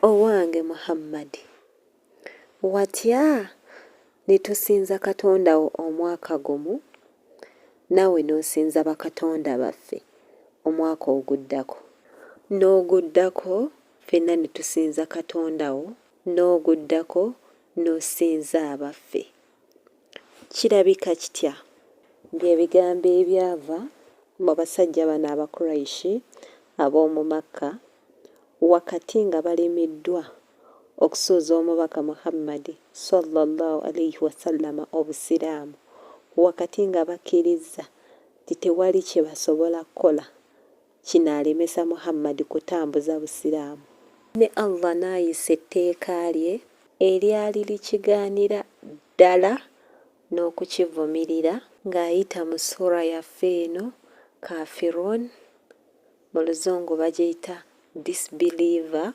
owange Muhammad, watya ne tusinza Katonda wo omwaka gumu, naawe n'osinza bakatonda baffe omwaka oguddako. N'oguddako ffenna ne tusinza Katonda wo, n'oguddako n'osinza abaffe. Kirabika kitya? By'ebigambo ebyava mu basajja bano Abakuraishi ab'omu Makka wakati nga balemiddwa okusuuza omubaka Muhammad sallallahu alaihi wasallama obusiraamu, wakati nga bakkiriza nti tewali kye basobola kukola kinaalemesa Muhammad kutambuza busiraamu. Ne Allah n'ayisa etteeka lye eryali likigaanira ddala n'okukivumirira ng'ayita mu ssuura yaffe eno Kafirun, mu Luzungu bagiyita disbeliever,